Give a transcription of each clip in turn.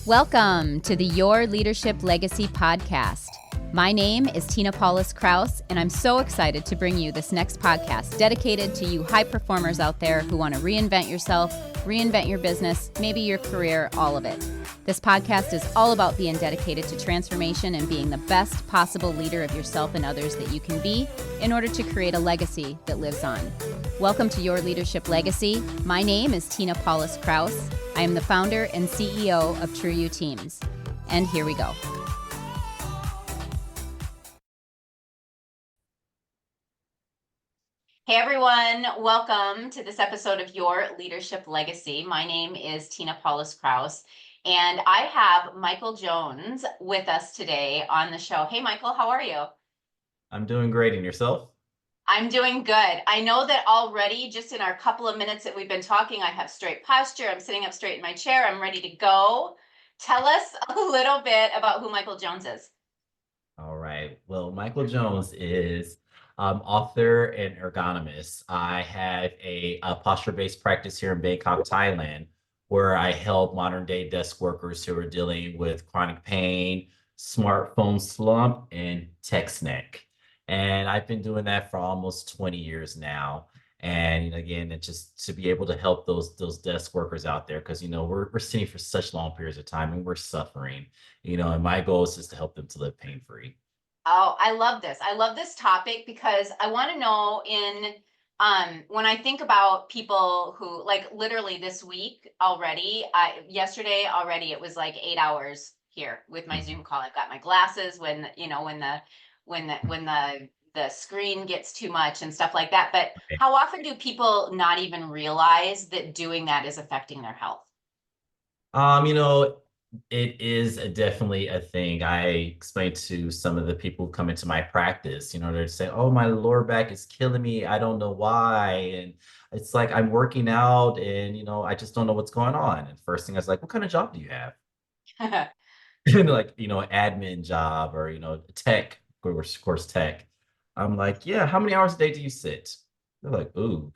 Welcome to the Your Leadership Legacy podcast. My name is Tina Paulus-Krause, and I'm so excited to bring you this next podcast dedicated to you high performers out there who want to reinvent yourself, reinvent your business, maybe your career, all of it. This podcast is all about being dedicated to transformation and being the best possible leader of yourself and others that you can be in order to create a legacy that lives on. Welcome to Your Leadership Legacy. My name is Tina Paulus-Krause. I am the founder and CEO of True You Teams. And here we go. Hey everyone, welcome to this episode of Your Leadership Legacy. My name is Tina Paulus-Krause, and I have Michael Jones with us today on the show. Hey Michael, how are you? I'm doing great. And yourself? I'm doing good. I know that already, just in our couple of minutes that we've been talking, I have straight posture. I'm sitting up straight in my chair. I'm ready to go. Tell us a little bit about who Michael Jones is. All right. Well, Michael Jones is author and ergonomist. I have a posture-based practice here in Bangkok, Thailand, where I help modern-day desk workers who are dealing with chronic pain, smartphone slump, and text neck. And I've been doing that for almost 20 years now. And again, it's just to be able to help those desk workers out there, because we're sitting for such long periods of time and we're suffering, and my goal is just to help them to live pain-free. Oh, I love this. I love this topic because I want to know when I think about people who, like, literally this week already, yesterday already, it was like 8 hours here with my Zoom call. I've got my glasses when the screen gets too much and stuff like that. But how often do people not even realize that doing that is affecting their health? You know, it is definitely a thing. I explained to some of the people who come into my practice, they're saying, oh, my lower back is killing me. I don't know why. And it's like I'm working out and, I just don't know what's going on. And first thing I was like, what kind of job do you have? And like, admin job or, tech, of course, tech. I'm like, yeah, how many hours a day do you sit? They're like, ooh,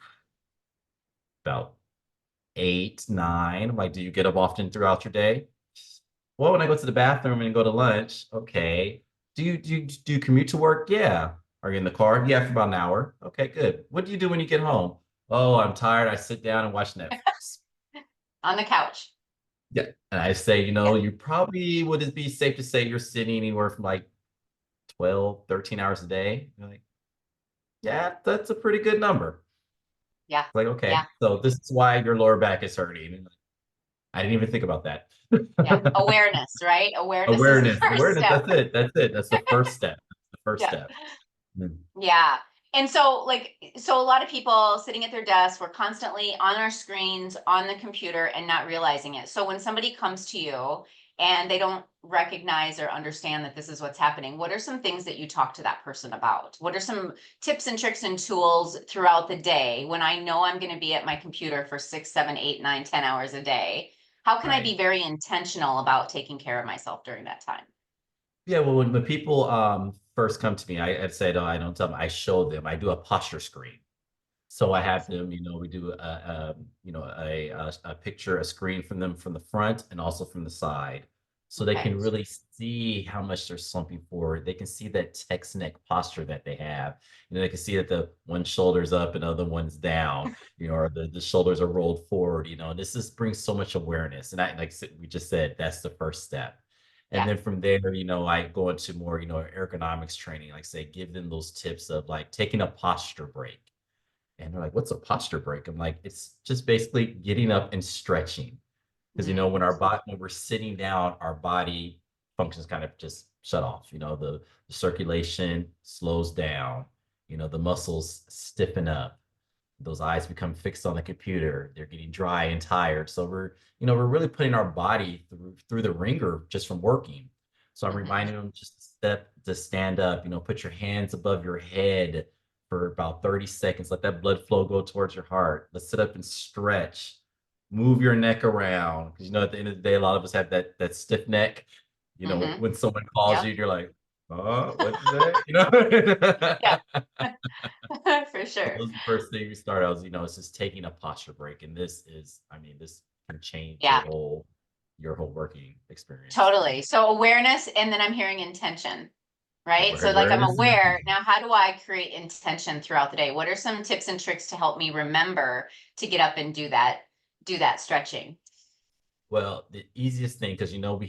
about 8, 9. I'm like, do you get up often throughout your day? Well, when I go to the bathroom and go to lunch, okay. Do you commute to work? Yeah. Are you in the car? Yeah, for about an hour. Okay, good. What do you do when you get home? Oh, I'm tired. I sit down and watch Netflix. On the couch. Yeah. And I say, Yeah. you probably would it be safe to say you're sitting anywhere from like 12, 13 hours a day? You're like, yeah, that's a pretty good number. Yeah. It's like, okay, Yeah. so this is why your lower back is hurting. And I didn't even think about that. Yeah. Awareness, right? Awareness is the Awareness, first awareness. step. That's it. That's it. That's the first step. That's the first Yeah. step. Mm. Yeah. And so a lot of people sitting at their desk, we're constantly on our screens, on the computer and not realizing it. So when somebody comes to you and they don't recognize or understand that this is what's happening, what are some things that you talk to that person about? What are some tips and tricks and tools throughout the day when I know I'm going to be at my computer for 6, 7, 8, 9, 10 hours a day? How can I Right. be very intentional about taking care of myself during that time? Yeah. Well, when people first come to me, I said, oh, I don't tell them. I show them. I do a posture screen. So I have them. We do a picture, a screen from them from the front and also from the side, so they Okay. can really see how much they're slumping forward. They can see that text neck posture that they have. They can see that the one shoulder's up and the other one's down. Or the shoulders are rolled forward. This just brings so much awareness. And we just said, that's the first step. And Yeah. then from there, I go into more, ergonomics training, like say, give them those tips of like taking a posture break. And they're like, what's a posture break? I'm like, it's just basically getting up and stretching. Because when we're sitting down, our body functions kind of just shut off. The circulation slows down, the muscles stiffen up, those eyes become fixed on the computer, they're getting dry and tired. So we're really putting our body through the ringer just from working. So I'm Mhm. reminding them just to stand up, put your hands above your head for about 30 seconds, let that blood flow go towards your heart. Let's sit up and stretch, move your neck around. Because at the end of the day, a lot of us have that stiff neck. Mhm. When someone calls Yep. you, you're like, oh, what'd you say? You know? Yeah. For So sure. those are the first thing we started. It's just taking a posture break. And this can change your Yeah. whole. your whole working experience. Totally. So awareness, and then I'm hearing intention, right? So like I'm Awareness and aware. intention. Now, how do I create intention throughout the day? What are some tips and tricks to help me remember to get up and do that stretching? Well, the easiest thing, because we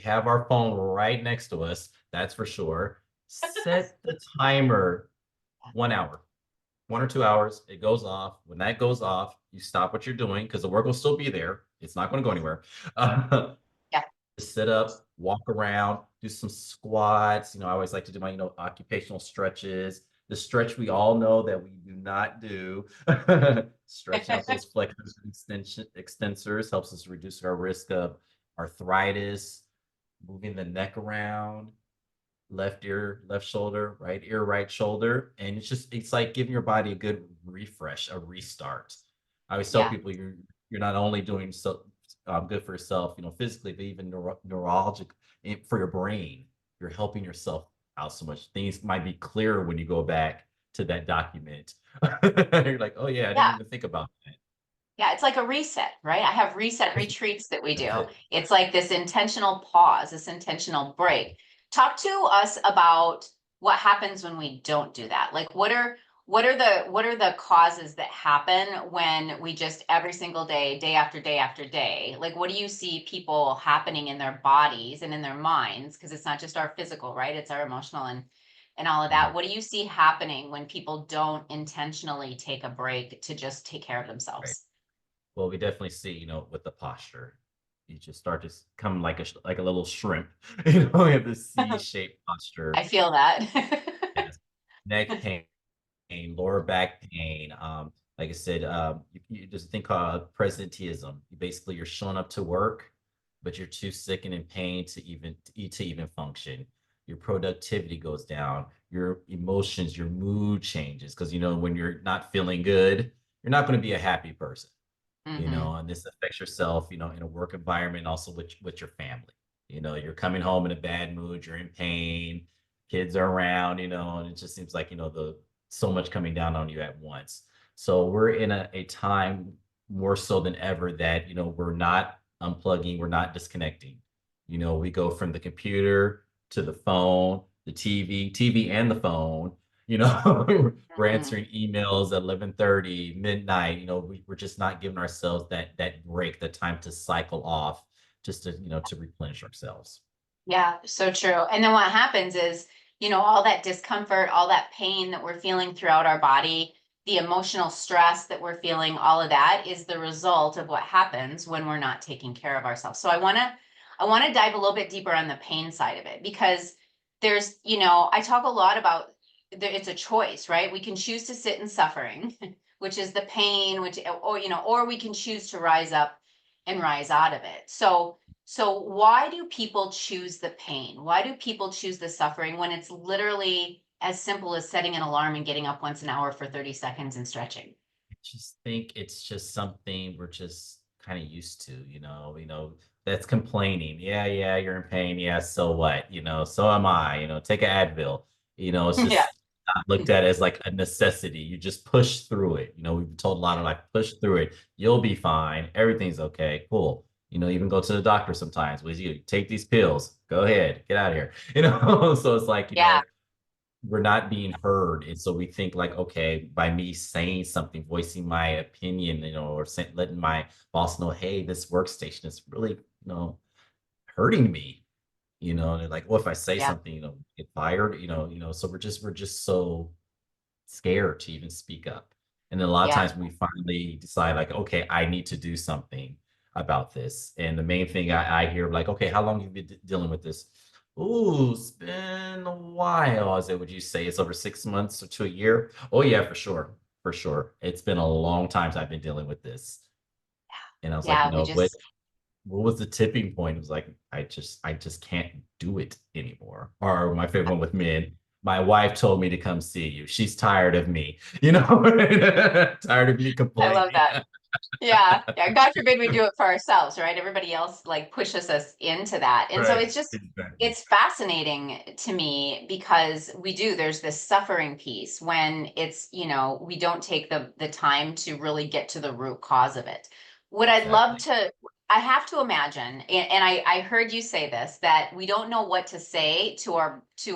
have our phone right next to us, that's for sure. Set the timer 1 hour, 1 or 2 hours. It goes off. When that goes off, you stop what you're doing because the work will still be there. It's not going to go anywhere. Uh, Yeah. Sit up, walk around, do some squats. I always like to do my, occupational stretches. The stretch we all know that we do not do. Stretching out those flexors and extensors helps us reduce our risk of arthritis, moving the neck around, left ear, left shoulder, right ear, right shoulder. And it's like giving your body a good refresh, a restart. I always tell Yeah. people you're not only doing so good for yourself, physically, but even neurologic for your brain. You're helping yourself out so much. Things might be clearer when you go back to that document. You're like, oh yeah, I didn't Yeah. even think about that. Yeah, it's like a reset, right? I have reset retreats that we That's do. it. It's like this intentional pause, this intentional break. Talk to us about what happens when we don't do that. Like what are the causes that happen when we just every single day, day after day after day? Like what do you see people happening in their bodies and in their minds? Because it's not just our physical, right? It's our emotional and all of Mhm. that. What do you see happening when people don't intentionally take a break to just take care of Right. themselves? Well, we definitely see, with the posture, you just start to come like a little shrimp. We have this C-shaped posture. I feel that. Yes. Neck pain, lower back pain. Like I said, there's a thing called presenteeism. You're showing up to work, but you're too sick and in pain to even function. Your productivity goes down. Your emotions, your mood changes because when you're not feeling good, you're not going to be a happy person. Hmm. And this affects yourself, in a work environment, also with your family. You're coming home in a bad mood, you're in pain, kids are around, and it just seems like, the so much coming down on you at once. So we're in a time more so than ever that, we're not unplugging, we're not disconnecting. We go from the computer to the phone, the TV and the phone, we're Hmm. answering emails at 11:30 midnight. We're just not giving ourselves that break, the time to cycle off, just to replenish ourselves. Yeah, so true. And then what happens is, all that discomfort, all that pain that we're feeling throughout our body, the emotional stress that we're feeling, all of that is the result of what happens when we're not taking care of ourselves. So I want to dive a little bit deeper on the pain side of it because I talk a lot about it's a choice, right? We can choose to sit in suffering, which is the pain, or we can choose to rise up and rise out of it. So why do people choose the pain? Why do people choose the suffering when it's literally as simple as setting an alarm and getting up once an hour for 30 seconds and stretching? I just think it's just something we're just kind of used to, that's complaining. Yeah, yeah, you're in pain. Yeah, so what? So am I. Take an Advil. It's Yeah. just not looked at as like a necessity. You just push through it. We've been told a lot of like push through it. You'll be fine. Everything's okay. Cool. Even go to the doctor sometimes. With you take these pills. Go ahead. Get out of here. So it's like, Yeah. we're not being heard. And so we think like, okay, by me saying something, voicing my opinion, or letting my boss know, hey, this workstation is really, hurting me, and they're like, well, if I say Yeah. something, get fired, so we're just so scared to even speak up. And then a lot of Yeah. times when we finally decide like, okay, I need to do something about this. And the main thing I hear like, okay, how long have you been dealing with this? Ooh, it's been a while. I said, would you say it's over 6 months or to a year? Oh yeah, for sure. For sure. It's been a long time since I've been dealing with this. And I was like, Yeah. We what just, what was the tipping point? It was like, I just can't do it anymore. Or my favorite one with men, my wife told me to come see you. She's tired of me, tired of me I love complaining. that. Yeah. Yeah. God forbid we do it for ourselves, right? Everybody else like pushes us into that. And so Right. it's just, Exactly. it's fascinating to me because there's this suffering piece when we don't take the time to really get to the root cause of it. What I'd love Exactly. to I have to imagine, and I heard you say this, that we don't know what to say to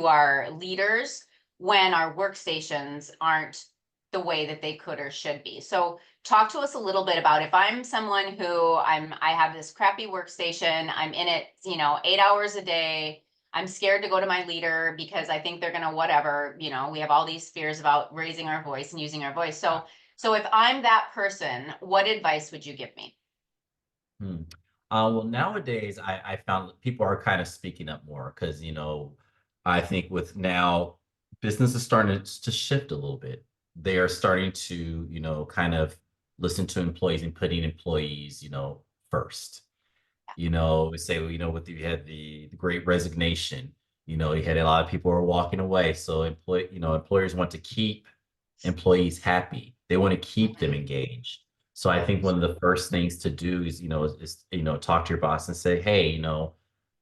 our leaders when our workstations aren't the way that they could or should be. So talk to us a little bit about if I'm someone who I have this crappy workstation, I'm in it, 8 hours a day. I'm scared to go to my leader because I think they're gonna whatever, we have all these fears about raising our voice and using our voice. So if I'm that person, what advice would you give me? Hmm. Well, nowadays I found that people are kind of speaking up more because, I think with now business is starting to shift a little bit. They are starting to, kind of listen to employees and putting employees, first. We say, with you had the great resignation, you had a lot of people who are walking away. So employers want to keep employees happy. They want to keep them Mhm. engaged. So I think one of the first things to do is, talk to your boss and say, hey,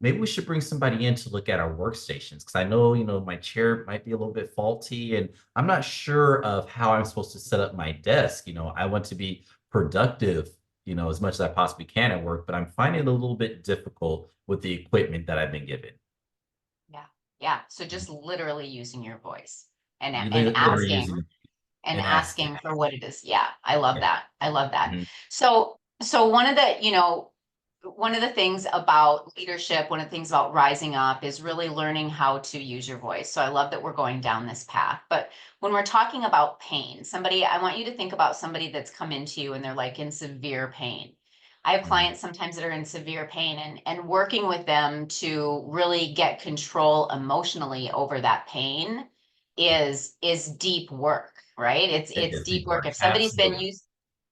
maybe we should bring somebody in to look at our workstations. Because I know, my chair might be a little bit faulty and I'm not sure of how I'm supposed to set up my desk. I want to be productive, as much as I possibly can at work, but I'm finding it a little bit difficult with the equipment that I've been given. Yeah. Yeah. So just literally using your voice and You and literally asking using and and asking. asking for what it is. Yeah, I love Yeah. that. I love that. Mhm. So one of the things about leadership, one of the things about rising up is really learning how to use your voice. So I love that we're going down this path. But when we're talking about pain, I want you to think about somebody that's come into you and they're like in severe pain. I have Mhm. clients sometimes that are in severe pain and working with them to really get control emotionally over that pain is deep work, right? It's It it's is deep deep work. work. If somebody's been Absolutely. used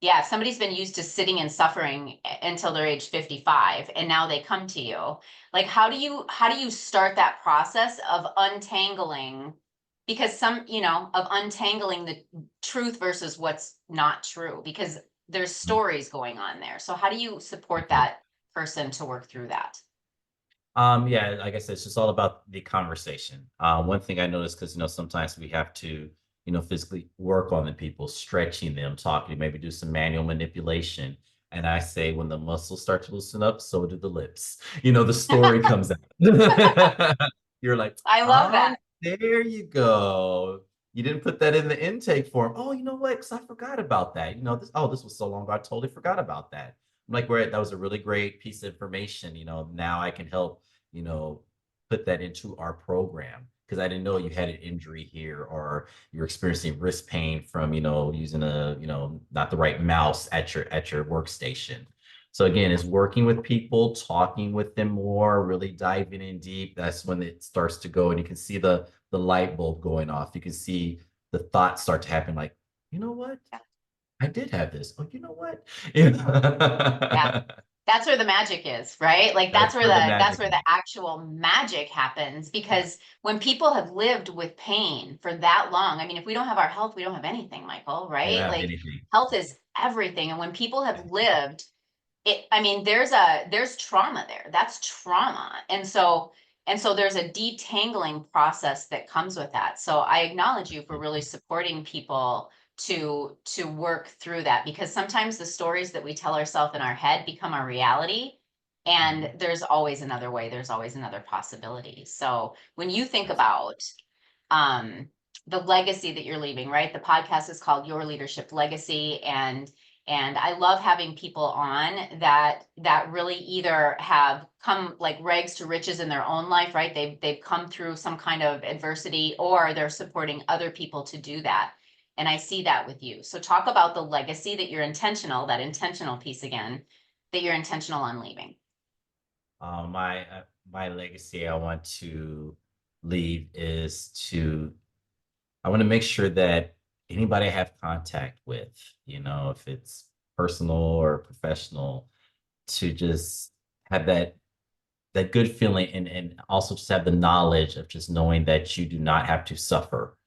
Yeah, if somebody's been used to sitting and suffering until they're age 55 and now they come to you, like how do you start that process of untangling because of untangling the truth versus what's not true because there's Mhm. stories going on there. So how do you support Okay. that person to work through that? Yeah, like I said, it's just all about the conversation. One thing I noticed, because sometimes we have to, physically work on the people, stretching them, talking, maybe do some manual manipulation. And I say, when the muscles start to loosen up, so do the lips. The story comes out. You're like, I love oh, that. there you go. You didn't put that in the intake form. Oh, you know what? Because I forgot about that. This was so long ago. I totally forgot about that. I'm like, right, that was a really great piece of information. Now I can help, you know, put that into our program because I didn't know you had an injury here or you're experiencing wrist pain from, using not the right mouse at your workstation. So again, it's working with people, talking with them more, really diving in deep. That's when it starts to go and you can see the light bulb going off. You can see the thoughts start to happen like, you know what? I did have this. Oh, you know what? Yeah. That's where the magic is, right? Like That's where the that's magic where is. the actual magic happens Yeah. because when people have lived with pain for that long, I mean, if we don't have our health, we don't have anything, Michael, You don't right? have Like anything. health is everything. And when people have lived I mean, there's trauma there. That's trauma. And so there's a detangling process that comes with that. So I acknowledge you for really supporting people to work through that because sometimes the stories that we tell ourselves in our head become our reality. And Mhm. there's always another way, there's always another possibility. So when you think That's about um, the legacy that you're leaving, right? The podcast is called Your Leadership Legacy, and I love having people on that really either have come like rags to riches in their own life, right? They've come through some kind of adversity, or they're supporting other people to do that. And I see that with you. So talk about the legacy that you're intentional, that intentional piece again, that you're intentional on leaving. My legacy I want to leave is I want to make sure that anybody I have contact with, if it's personal or professional, to just have that good feeling and also just have the knowledge of just knowing that you do not have to suffer.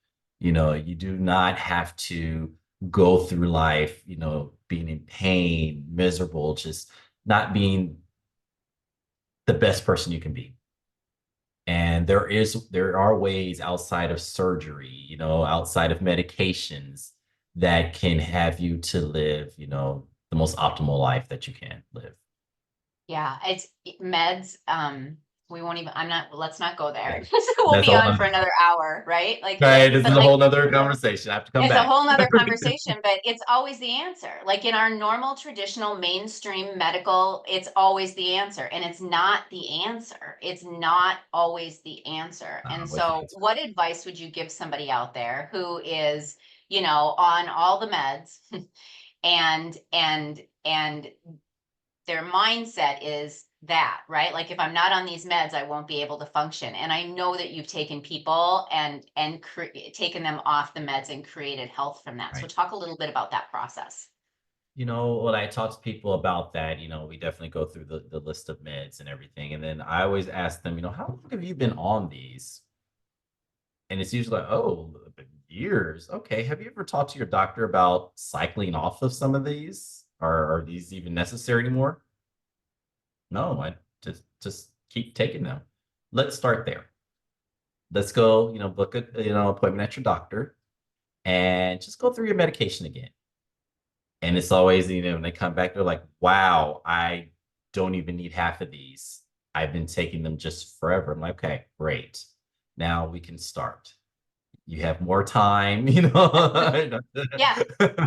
You do not have to go through life, being in pain, miserable, just not being the best person you can be. And there are ways outside of surgery, outside of medications that can have you to live, the most optimal life that you can live. Yeah, it's meds. We won't even, let's not go there. Yeah. We'll That's be a whole on nother, for another hour, right? right. This is But a like, whole nother conversation. I have to come it's a back. whole nother conversation, but it's always the answer. Like in our normal, traditional, mainstream medical, it's always the answer. And it's not the answer. It's not always the answer. And With so, you. what advice would you give somebody out there who is, on all the meds and their mindset is that, right? Like if I'm not on these meds, I won't be able to function. And I know that you've taken people and taken them off the meds and created health from that. So Right. talk a little bit about that process. When I talk to people about that, we definitely go through the list of meds and everything. And then I always ask them, how long have you been on these? And it's usually like, oh, years. Okay. Have you ever talked to your doctor about cycling off of some of these? Are these even necessary anymore? No, I just keep taking them. Let's start there. Let's go, book a appointment at your doctor and just go through your medication again. And it's always, when they come back, they're like, wow, I don't even need half of these. I've been taking them just forever. I'm like, okay, great. Now we can start. You have more time, Yeah.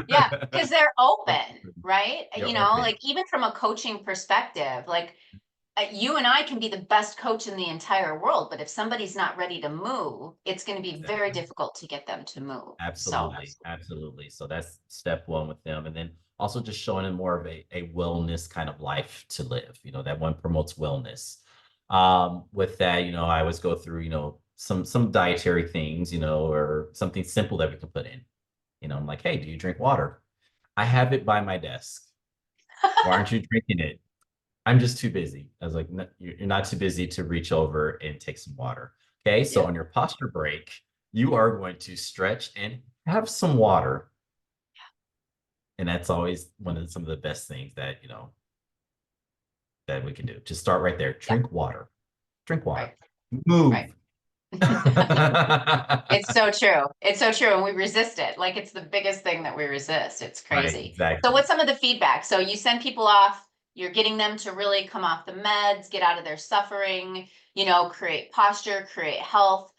Yeah. Because they're open, right? You're open. Like even from a coaching perspective, like you and I can be the best coach in the entire world, but if somebody's not ready to move, it's going to be very Exactly. difficult to get them to move. So, Absolutely. Absolutely. So that's step one with them. And then also just showing them more of a wellness kind of life to live, that one promotes wellness. With that, I always go through, some dietary things, or something simple that we can put in. I'm like, hey, do you drink water? I have it by my desk. Why aren't you drinking it? I'm just too busy. I was like, "No, you're not too busy to reach over and take some water. Okay. So yeah, on your posture break, you are going to stretch and have some water. And that's always some of the best things that we can do. Just start right there. yeah, Drink water. Drink water. right, right. Move. It's so true. It's so true. And we resist it. Like it's the biggest thing that we resist. It's Right, crazy. So, exactly. what's some of the feedback? So, you send people off, you're getting them to really come off the meds, get out of their suffering, create posture, create health.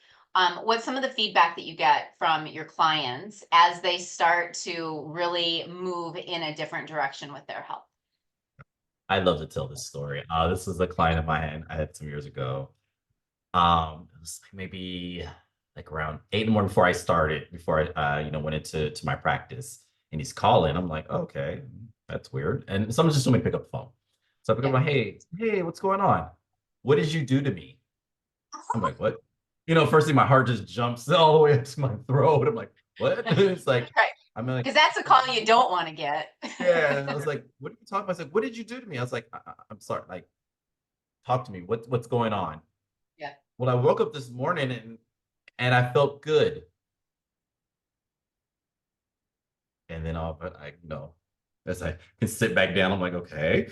What's some of the feedback that you get from your clients as they start to really move in a different direction with their health? I love to tell this story. This is a client of mine I had some years ago. It was like maybe like around 8 in the morning before I went into my practice. And he's calling. I'm like, okay, that's weird. And someone just told me to pick up the phone. So I pick up Yeah. my, hey, what's going on? What did you do to me? I'm like, what? First thing my heart just jumps all the way up to my throat. I'm like, what? It's like, Right. I'm like, Because that's a call you don't want to get. yeah. I was like, what are you talking about? I said, what did you do to me? I was like, I'm sorry. Like, talk to me. What's going on? Yeah. Well, I woke up this morning and I felt good. And then as I can sit back down, I'm like, okay.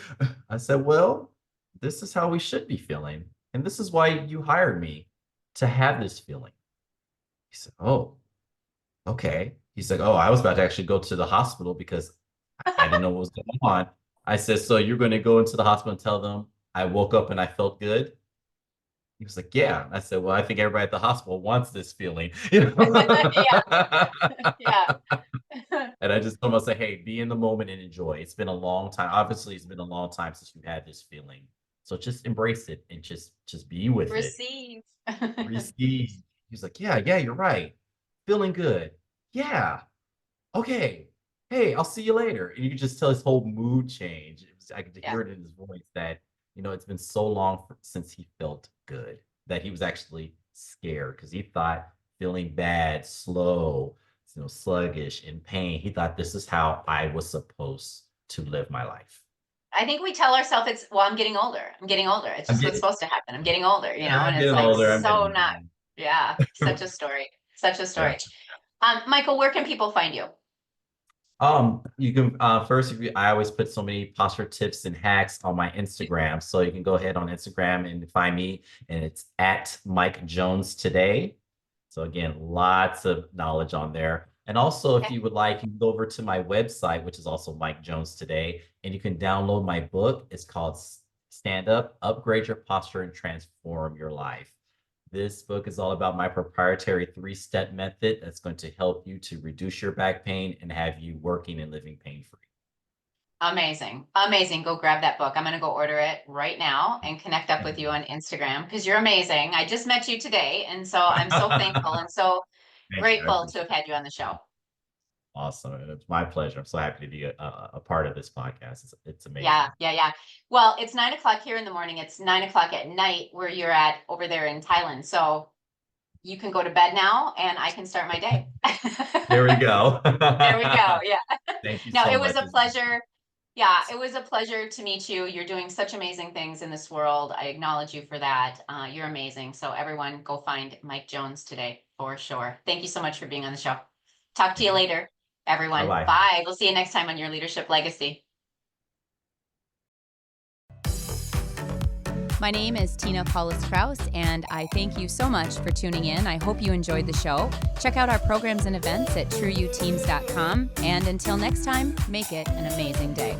I said, well, this is how we should be feeling. And this is why you hired me to have this feeling. He said, oh, okay. He's like, oh, I was about to actually go to the hospital because I didn't know what was going on. I said, so you're going to go into the hospital and tell them I woke up and I felt good? He was like, yeah. I said, well, I think everybody at the hospital wants this feeling, Yeah. Yeah. And I just told him, I say, hey, be in the moment and enjoy. It's been a long time. Obviously, it's been a long time since you've had this feeling. So just embrace it and just be with it. Receive. Receive. He's like, yeah, you're right. Feeling good. Yeah. Okay. Hey, I'll see you later. And you can just tell his whole mood change. I could Yeah. hear it in his voice that, it's been so long since he felt good that he was actually scared because he thought feeling bad, slow, sluggish, in pain. He thought this is how I was supposed to live my life. I think we tell ourselves I'm getting older. I'm getting older. It's I'm just what's getting, supposed to happen. I'm getting older, yeah, and I'm it's getting like older. I'm getting so not, older. yeah, such a story. Such a Yeah. story. Michael, where can people find you? You can first if you I always put so many posture tips and hacks on my Instagram. So you can go ahead on Instagram and find me, and it's at Mike Jones Today. So again, lots of knowledge on there. And also, if Okay. you would like, you can go over to my website, which is also Mike Jones Today, and you can download my book. It's called stand up, upgrade your posture, and transform your life. This book is all about my proprietary 3-step method that's going to help you to reduce your back pain and have you working and living pain free. Amazing. Amazing. Go grab that book. I'm going to go order it right now and connect up with you on Instagram because you're amazing. I just met you today. And so I'm so thankful and so Thank you. I grateful to appreciate have had you on the show. Awesome. It's my pleasure. I'm so happy to be a part of this podcast. It's amazing. Yeah. Well, it's 9 o'clock here in the morning. It's 9 o'clock at night where you're at over there in Thailand. So you can go to bed now and I can start my day. There we go. There we go. Yeah. Thank you No, so it was much. a pleasure. Yeah, it was a pleasure to meet you. You're doing such amazing things in this world. I acknowledge you for that. You're amazing. So everyone go find Mike Jones today for sure. Thank you so much for being on the show. Talk to you later, everyone. Bye-bye. Bye. We'll see you next time on Your Leadership Legacy. My name is Tina Paulus-Krause, and I thank you so much for tuning in. I hope you enjoyed the show. Check out our programs and events at trueyouteams.com. And until next time, make it an amazing day.